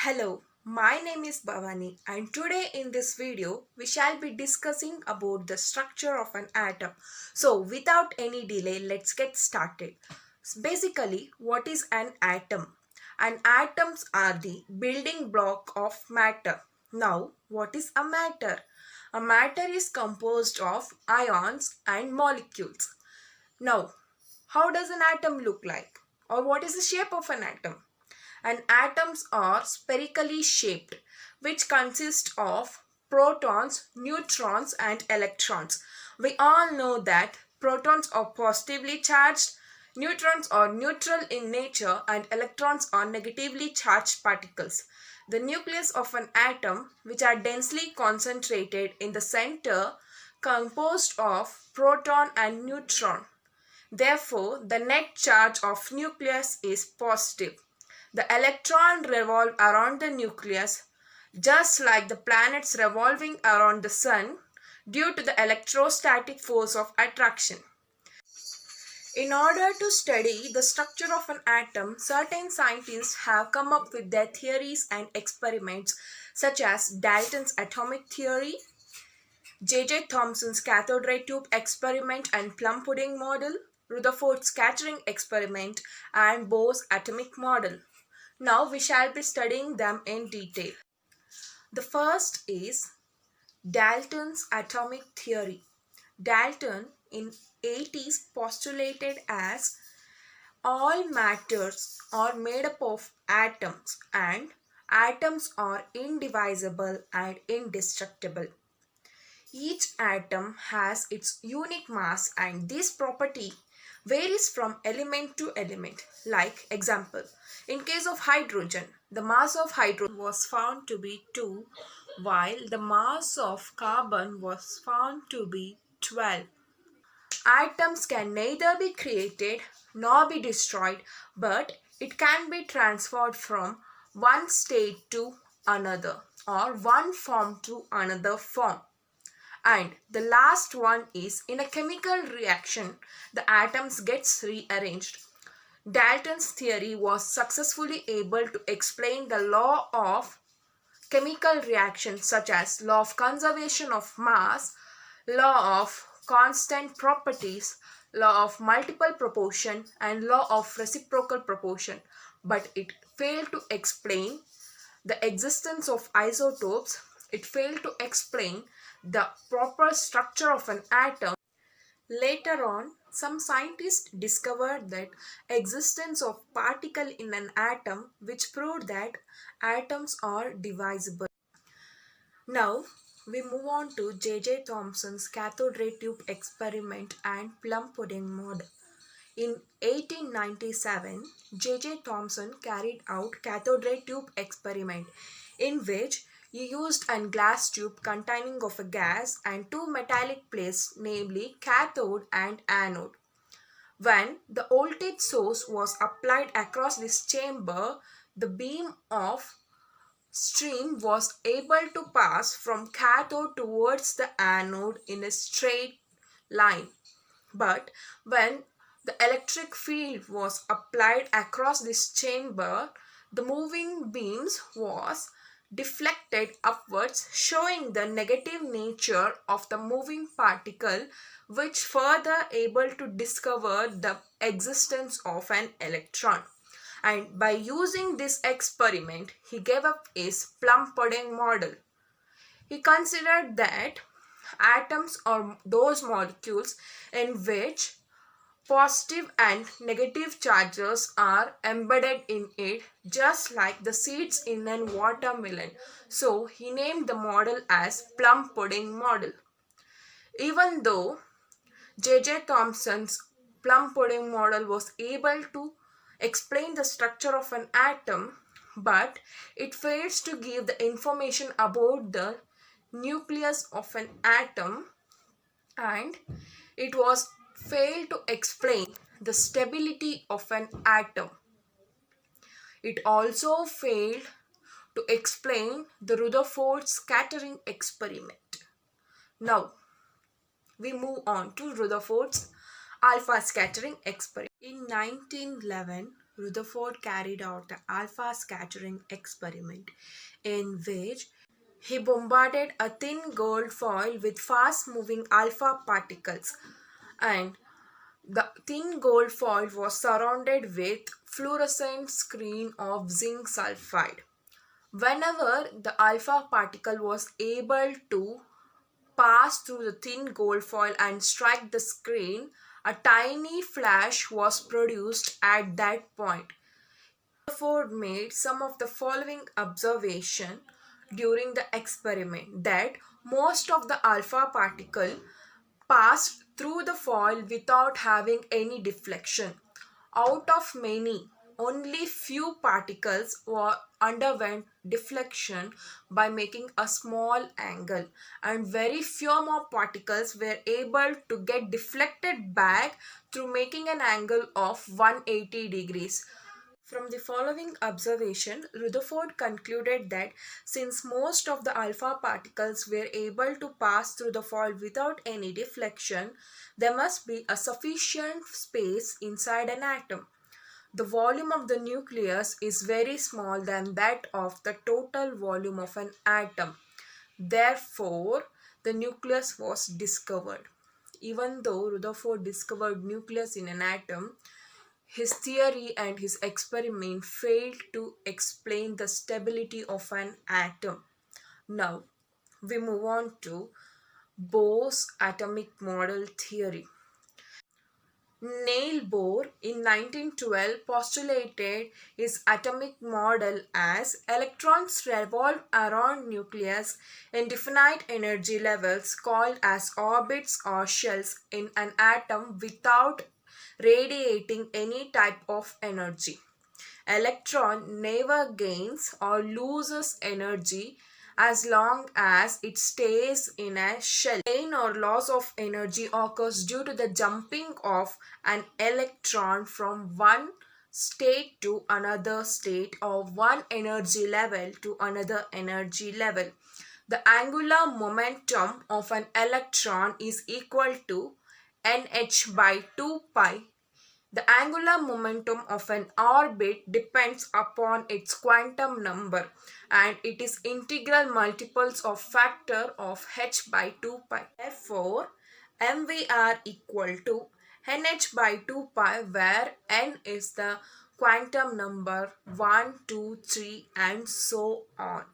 Hello, my name is Bhavani and today in this video we shall be discussing about the structure of an atom. So without any delay, let's get started. Basically, what is an atom? And atoms are the building block of matter. Now, what is a matter? A matter is composed of ions and molecules. Now, how does an atom look like? Or what is the shape of an atom? And atoms are spherically shaped, which consist of protons, neutrons, and electrons. We all know that protons are positively charged, neutrons are neutral in nature, and electrons are negatively charged particles. The nucleus of an atom, which are densely concentrated in the center, composed of proton and neutron. Therefore, the net charge of nucleus is positive. The electron revolve around the nucleus just like the planets revolving around the sun due to the electrostatic force of attraction. In order to study the structure of an atom, certain scientists have come up with their theories and experiments such as Dalton's atomic theory, J.J. Thomson's cathode ray tube experiment and plum pudding model, Rutherford's scattering experiment, and Bohr's atomic model. Now we shall be studying them in detail. The first is Dalton's atomic theory. Dalton in 80s postulated as all matters are made up of atoms and atoms are indivisible and indestructible. Each atom has its unique mass and this property varies from element to element. Like example, in case of hydrogen, the mass of hydrogen was found to be 2 while the mass of carbon was found to be 12. Atoms can neither be created nor be destroyed, but it can be transferred from one state to another or one form to another form. And the last one is in a chemical reaction, the atoms gets rearranged. Dalton's theory was successfully able to explain the law of chemical reactions such as law of conservation of mass, law of constant properties, law of multiple proportion, and law of reciprocal proportion. But it failed to explain the existence of isotopes. It failed to explain the proper structure of an atom. Later on, some scientists discovered that existence of particle in an atom which proved that atoms are divisible. Now, we move on to J.J. Thomson's cathode ray tube experiment and plum pudding model. In 1897, J.J. Thomson carried out cathode ray tube experiment in which he used a glass tube containing of a gas and two metallic plates, namely cathode and anode. When the voltage source was applied across this chamber, the beam of stream was able to pass from cathode towards the anode in a straight line. But when the electric field was applied across this chamber, the moving beams was deflected upwards, showing the negative nature of the moving particle, which further able to discover the existence of an electron. And by using this experiment, he gave up his plum pudding model. He considered that atoms are those molecules in which positive and negative charges are embedded in it, just like the seeds in a watermelon. So he named the model as plum pudding model. Even though J.J. Thomson's plum pudding model was able to explain the structure of an atom, but it fails to give the information about the nucleus of an atom, and it was failed to explain the stability of an atom. It also failed to explain the Rutherford scattering experiment. Now, we move on to Rutherford's alpha scattering experiment. In 1911, Rutherford carried out the alpha scattering experiment, in which he bombarded a thin gold foil with fast moving alpha particles, and the thin gold foil was surrounded with fluorescent screen of zinc sulfide. Whenever the alpha particle was able to pass through the thin gold foil and strike the screen, a tiny flash was produced at that point. Ford made some of the following observation during the experiment: that most of the alpha particle passed through the foil without having any deflection. Out of many, only few particles underwent deflection by making a small angle, and very few more particles were able to get deflected back through making an angle of 180 degrees. From the following observation, Rutherford concluded that since most of the alpha particles were able to pass through the foil without any deflection, there must be a sufficient space inside an atom. The volume of the nucleus is very small than that of the total volume of an atom. Therefore, the nucleus was discovered. Even though Rutherford discovered nucleus in an atom, his theory and his experiment failed to explain the stability of an atom. Now, we move on to Bohr's atomic model theory. Niels Bohr in 1912 postulated his atomic model as electrons revolve around nucleus in definite energy levels called as orbits or shells in an atom without radiating any type of energy. Electron never gains or loses energy as long as it stays in a shell. Gain or loss of energy occurs due to the jumping of an electron from one state to another state, or one energy level to another energy level. The angular momentum of an electron is equal to nh by 2 pi. The angular momentum of an orbit depends upon its quantum number, and it is integral multiples of factor of h by 2 pi. Therefore, mvr equal to nh by 2 pi, where n is the quantum number 1, 2, 3 and so on.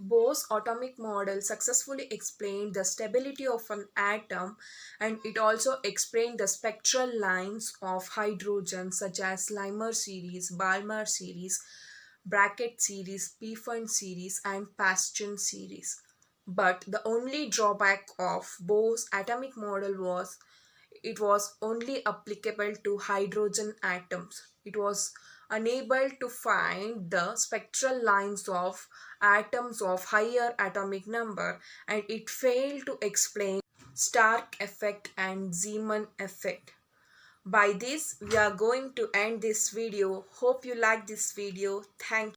Bohr's atomic model successfully explained the stability of an atom, and it also explained the spectral lines of hydrogen such as Lymer series, Balmer series, Brackett series, Pfund series and Paschen series. But the only drawback of Bohr's atomic model was it was only applicable to hydrogen atoms. It was unable to find the spectral lines of atoms of higher atomic number, and it failed to explain Stark effect and Zeeman effect. By this, we are going to end this video. Hope you like this video. Thank you.